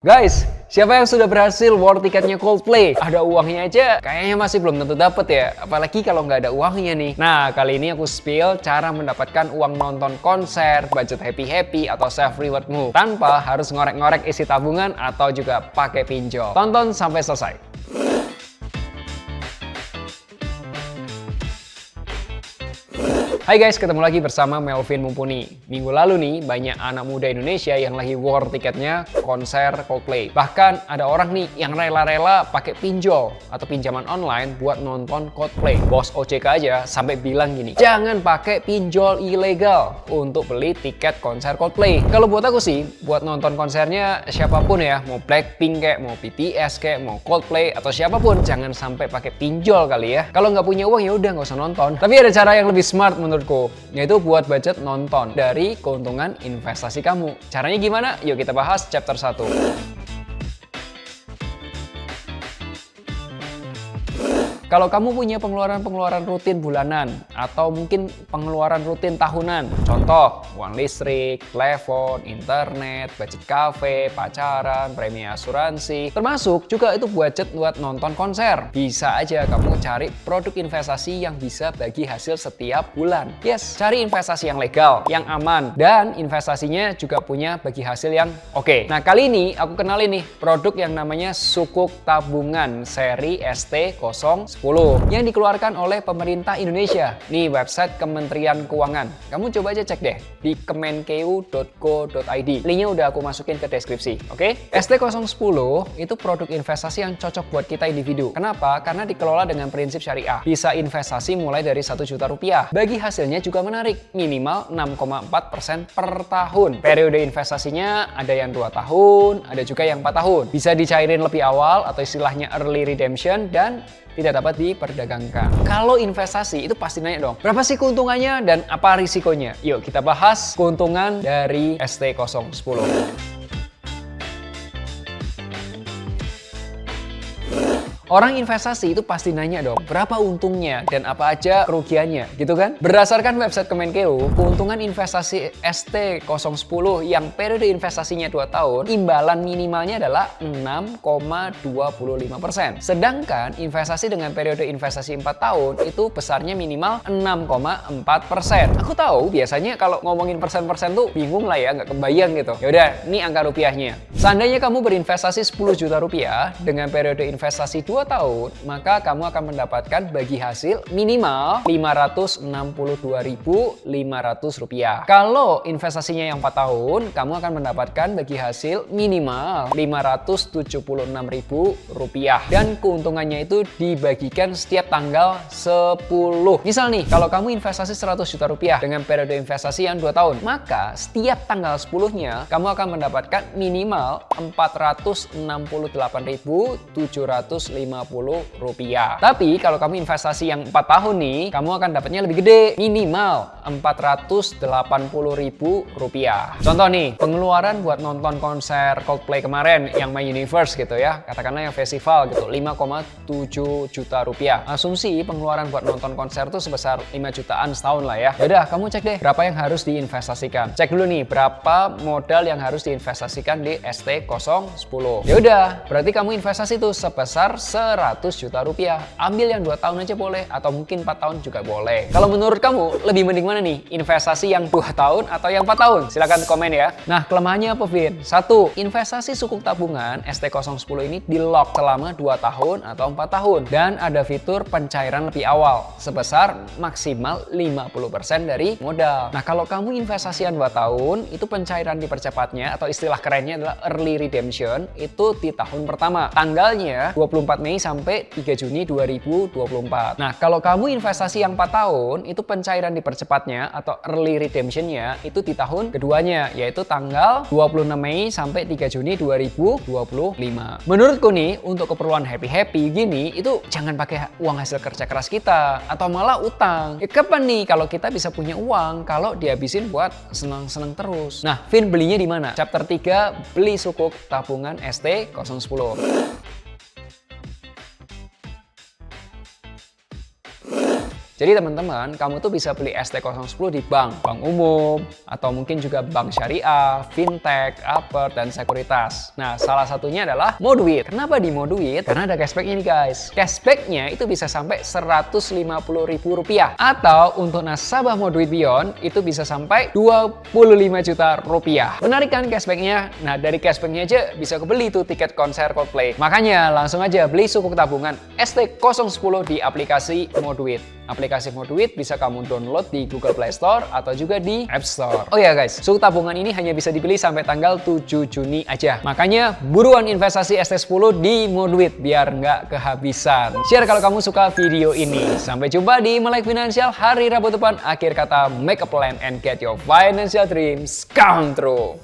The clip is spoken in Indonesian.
Guys, siapa yang sudah berhasil war tiketnya Coldplay? Ada uangnya aja, kayaknya masih belum tentu dapet ya. Apalagi kalau nggak ada uangnya nih. Nah, kali ini aku spill cara mendapatkan uang nonton konser, budget happy-happy, atau self reward move. Tanpa harus ngorek-ngorek isi tabungan atau juga pakai pinjol. Tonton sampai selesai. Hai guys, ketemu lagi bersama Melvin Mumpuni. Minggu lalu nih, banyak anak muda Indonesia yang lagi war tiketnya konser Coldplay. Bahkan ada orang nih yang rela-rela pakai pinjol atau pinjaman online buat nonton Coldplay. Bos OJK aja sampai bilang gini, jangan pakai pinjol ilegal untuk beli tiket konser Coldplay. Kalau buat aku sih, buat nonton konsernya siapapun ya, mau Blackpink kayak, mau BTS kayak, mau Coldplay atau siapapun, jangan sampai pakai pinjol kali ya. Kalau nggak punya uang ya udah nggak usah nonton. Tapi ada cara yang lebih smart menurutku, yaitu buat budget nonton dari keuntungan investasi kamu. Caranya gimana? Yuk kita bahas chapter 1. Kalau kamu punya pengeluaran rutin bulanan atau mungkin pengeluaran rutin tahunan, contoh uang listrik, telepon, internet, budget cafe, pacaran, premi asuransi, termasuk juga itu budget buat nonton konser. Bisa aja kamu cari produk investasi yang bisa bagi hasil setiap bulan. Yes, cari investasi yang legal, yang aman, dan investasinya juga punya bagi hasil yang oke. Nah, kali ini aku kenalin nih produk yang namanya Sukuk Tabungan seri ST010 yang dikeluarkan oleh pemerintah Indonesia. Nih website Kementerian Keuangan. Kamu coba aja cek deh di kemenkeu.go.id. Linknya udah aku masukin ke deskripsi. Oke? ST010 itu produk investasi yang cocok buat kita individu. Kenapa? Karena dikelola dengan prinsip syariah. Bisa investasi mulai dari 1 juta rupiah. Bagi hasilnya juga menarik. Minimal 6,4% per tahun. Periode investasinya ada yang 2 tahun, ada juga yang 4 tahun. Bisa dicairin lebih awal atau istilahnya early redemption dan tidak dapat diperdagangkan. Kalau investasi itu pasti nanya dong, berapa sih keuntungannya dan apa risikonya? Yuk kita bahas keuntungan dari ST010. Orang investasi itu pasti nanya dong, berapa untungnya dan apa aja kerugiannya, gitu kan? Berdasarkan website Kemenkeu, keuntungan investasi ST010 yang periode investasinya 2 tahun, imbalan minimalnya adalah 6,25%. Sedangkan investasi dengan periode investasi 4 tahun itu besarnya minimal 6,4%. Aku tahu biasanya kalau ngomongin persen-persen tuh bingung lah ya, nggak kebayang gitu. Yaudah, ini angka rupiahnya. Seandainya kamu berinvestasi 10 juta rupiah dengan periode investasi 2 tahun, maka kamu akan mendapatkan bagi hasil minimal Rp562.500. Kalau investasinya yang 4 tahun, kamu akan mendapatkan bagi hasil minimal Rp576.000. Dan keuntungannya itu dibagikan setiap tanggal 10. Misal nih, kalau kamu investasi 100 juta rupiah dengan periode investasi yang 2 tahun, maka setiap tanggal 10-nya kamu akan mendapatkan minimal Rp468.750. Tapi kalau kamu investasi yang 4 tahun nih, kamu akan dapatnya lebih gede, minimal Rp480.000. Contoh nih, pengeluaran buat nonton konser Coldplay kemarin yang My Universe gitu ya, katakanlah yang festival gitu, 5,7 juta rupiah. Asumsi pengeluaran buat nonton konser tuh sebesar 5 jutaan setahun lah ya. Yaudah, kamu cek deh berapa yang harus diinvestasikan. Cek dulu nih, berapa modal yang harus diinvestasikan di ST010. Yaudah, berarti kamu investasi tuh sebesar 100 juta rupiah. Ambil yang 2 tahun aja boleh, atau mungkin 4 tahun juga boleh. Kalau menurut kamu, lebih mending mana nih? Investasi yang 2 tahun atau yang 4 tahun? Silahkan komen ya. Nah, kelemahannya apa, Vin? 1. Investasi sukuk tabungan ST010 ini di-lock selama 2 tahun atau 4 tahun. Dan ada fitur pencairan lebih awal, sebesar maksimal 50% dari modal. Nah, kalau kamu investasi yang 2 tahun, itu pencairan dipercepatnya, atau istilah kerennya adalah early redemption, itu di tahun pertama. Tanggalnya 24 Mei sampai 3 Juni 2024. Nah, kalau kamu investasi yang 4 tahun, itu pencairan dipercepatnya atau early redemption-nya itu di tahun keduanya, yaitu tanggal 26 Mei sampai 3 Juni 2025. Menurutku nih, untuk keperluan happy-happy gini, itu jangan pakai uang hasil kerja keras kita atau malah utang. Ya kapan nih kalau kita bisa punya uang kalau dihabisin buat senang-senang terus? Nah, Vin belinya di mana? Chapter 3, beli sukuk tabungan ST010. Jadi teman-teman, kamu tuh bisa beli ST010 di bank umum, atau mungkin juga bank syariah, fintech, upper, dan sekuritas. Nah, salah satunya adalah Moduit. Kenapa di Moduit? Karena ada cashbacknya nih guys. Cashbacknya itu bisa sampai Rp150.000. Atau untuk nasabah Moduit Beyond, itu bisa sampai Rp25 juta. Menarik kan cashbacknya? Nah, dari cashbacknya aja bisa kebeli tuh tiket konser Coldplay. Makanya langsung aja beli sukuk tabungan ST010 di aplikasi Moduit. Aplikasi Moduit bisa kamu download di Google Play Store atau juga di App Store. Oh ya guys, sukuk tabungan ini hanya bisa dibeli sampai tanggal 7 Juni aja. Makanya buruan investasi ST10 di Moduit biar nggak kehabisan. Share kalau kamu suka video ini. Sampai jumpa di Melek Financial hari Rabu depan. Akhir kata, make a plan and get your financial dreams come true.